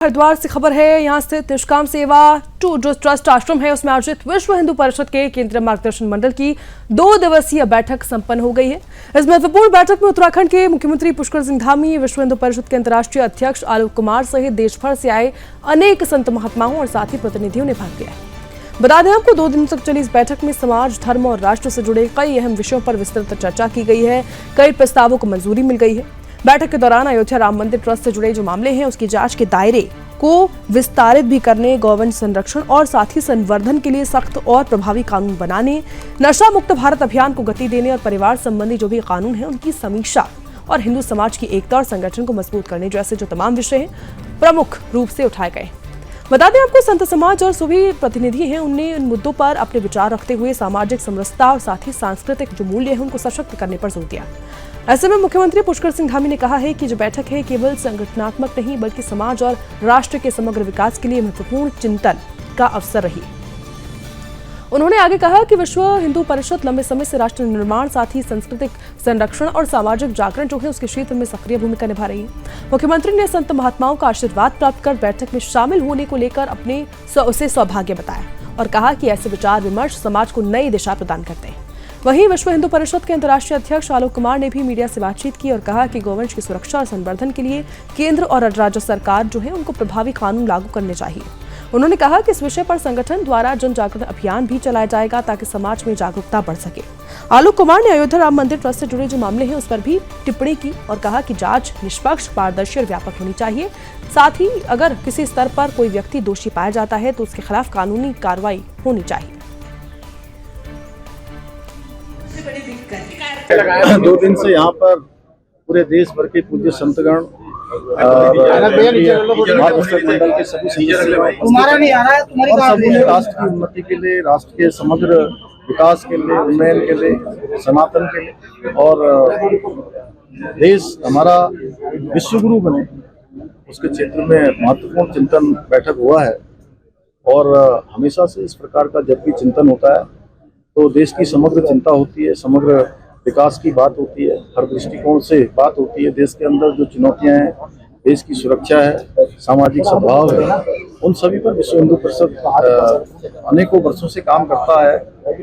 हरिद्वार से खबर है। यहाँ स्थित निष्काम सेवा टू जो ट्रस्ट आश्रम है उसमें आयोजित विश्व हिंदू परिषद के केंद्रीय मार्गदर्शन मंडल की 2 दिवसीय बैठक संपन्न हो गई है। इस महत्वपूर्ण बैठक में उत्तराखंड के मुख्यमंत्री पुष्कर सिंह धामी, विश्व हिंदू परिषद के अंतर्राष्ट्रीय अध्यक्ष आलोक कुमार सहित देश भर से आए अनेक संत महात्माओं और साथी प्रतिनिधियों ने भाग लिया। बता दें आपको 2 दिन तक चली इस बैठक में समाज, धर्म और राष्ट्र से जुड़े कई अहम विषयों पर विस्तृत चर्चा की गई है। कई प्रस्तावों को मंजूरी मिल गई है। बैठक के दौरान अयोध्या राम मंदिर ट्रस्ट से जुड़े जो मामले हैं उसकी जांच के दायरे को विस्तारित भी करने, गौवंश संरक्षण और साथी संवर्धन के लिए सख्त और प्रभावी कानून बनाने, नशा मुक्त भारत अभियान को गति देने और परिवार संबंधी जो भी कानून हैं उनकी समीक्षा और हिंदू समाज की एकता और संगठन को मजबूत करने जैसे जो तमाम विषय हैं प्रमुख रूप से उठाए गए। बता दें आपको संत समाज और सभी प्रतिनिधि हैं उनने इन मुद्दों पर अपने विचार रखते हुए सामाजिक समरसता और साथ ही सांस्कृतिक जो मूल्य है उनको सशक्त करने पर जोर दिया। ऐसे में मुख्यमंत्री पुष्कर सिंह धामी ने कहा है कि जो बैठक है केवल संगठनात्मक नहीं बल्कि समाज और राष्ट्र के समग्र विकास के लिए महत्वपूर्ण चिंतन का अवसर रही। उन्होंने आगे कहा कि विश्व हिंदू परिषद लंबे समय से राष्ट्र निर्माण, साथ ही सांस्कृतिक संरक्षण और सामाजिक जागरण जो है उसके क्षेत्र में सक्रिय भूमिका निभा रही है। मुख्यमंत्री ने संत महात्माओं का आशीर्वाद प्राप्त कर बैठक में शामिल होने को लेकर अपने उसे सौभाग्य बताया और कहा कि ऐसे विचार विमर्श समाज को नई दिशा प्रदान करते हैं। वहीं विश्व हिंदू परिषद के अंतर्राष्ट्रीय अध्यक्ष आलोक कुमार ने भी मीडिया से बातचीत की और कहा कि गौवंश की सुरक्षा और संवर्धन के लिए केंद्र और राज्य सरकार जो है उनको प्रभावी कानून लागू करने चाहिए। उन्होंने कहा कि इस विषय पर संगठन द्वारा जन जागरण अभियान भी चलाया जाएगा ताकि समाज में जागरूकता बढ़ सके। आलोक कुमार ने अयोध्या राम मंदिर ट्रस्ट से जुड़े जो मामले हैं उस पर भी टिप्पणी की और कहा कि जांच निष्पक्ष, पारदर्शी और व्यापक होनी चाहिए। साथ ही अगर किसी स्तर पर कोई व्यक्ति दोषी पाया जाता है तो उसके खिलाफ कानूनी कार्रवाई होनी चाहिए। 2 दिन से यहाँ पर पूरे देश भर के पूज्य संतगण मंडल के सभी सदस्य और सभी ने राष्ट्र की उन्नति के लिए, राष्ट्र के समग्र विकास के लिए, उन्नयन के लिए, सनातन के लिए और देश हमारा विश्वगुरु बने उसके क्षेत्र में महत्वपूर्ण चिंतन बैठक हुआ है। और हमेशा से इस प्रकार का जब भी चिंतन होता है तो देश की समग्र चिंता होती है, समग्र विकास की बात होती है, हर दृष्टिकोण से बात होती है। देश के अंदर जो चुनौतियां हैं, देश की सुरक्षा है, सामाजिक सद्भाव है, उन सभी पर विश्व हिंदू परिषद अनेकों वर्षों से काम करता है।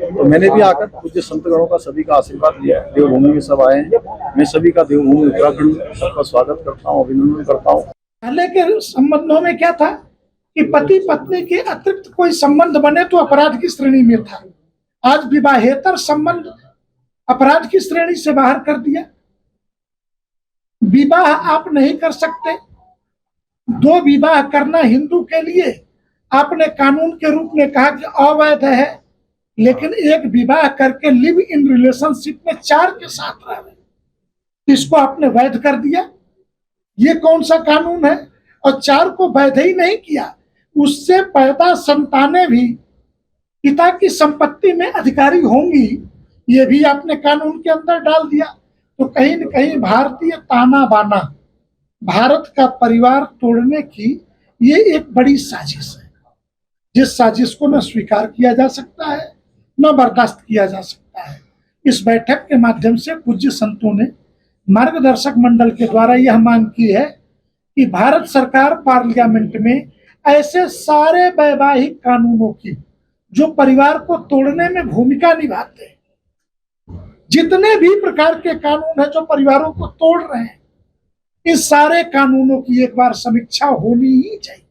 तो मैंने भी आकर पूज्य संतगणों का सभी का आशीर्वाद लिया। देवभूमि में सब आए हैं, मैं सभी का देवभूमि उत्तराखंड सबका स्वागत करता हूँ, अभिनंदन करता हूँ। पहले के संबंधों में क्या था कि पति पत्नी के अतिरिक्त कोई संबंध बने तो अपराध की श्रेणी में था। आज विवाहेतर संबंध अपराध की श्रेणी से बाहर कर दिया। विवाह आप नहीं कर सकते। 2 विवाह करना हिंदू के लिए आपने कानून के रूप में कहा कि अवैध है, लेकिन एक विवाह करके लिव इन रिलेशनशिप में 4 के साथ रह रहे, इसको आपने वैध कर दिया। ये कौन सा कानून है? और 4 को वैध ही नहीं किया, उससे पैदा संतानें भी पिता की संपत्ति में अधिकारी होंगी, ये भी आपने कानून के अंदर डाल दिया। तो कहीं न कहीं भारतीय ताना बाना, भारत का परिवार तोड़ने की ये एक बड़ी साजिश है, जिस साजिश को न स्वीकार किया जा सकता है न बर्दाश्त किया जा सकता है। इस बैठक के माध्यम से पूज्य संतों ने मार्गदर्शक मंडल के द्वारा यह मांग की है कि भारत सरकार पार्लियामेंट में ऐसे सारे वैवाहिक कानूनों की जो परिवार को तोड़ने में भूमिका निभाते हैं, जितने भी प्रकार के कानून है जो परिवारों को तोड़ रहे हैं, इन सारे कानूनों की एक बार समीक्षा होनी ही चाहिए।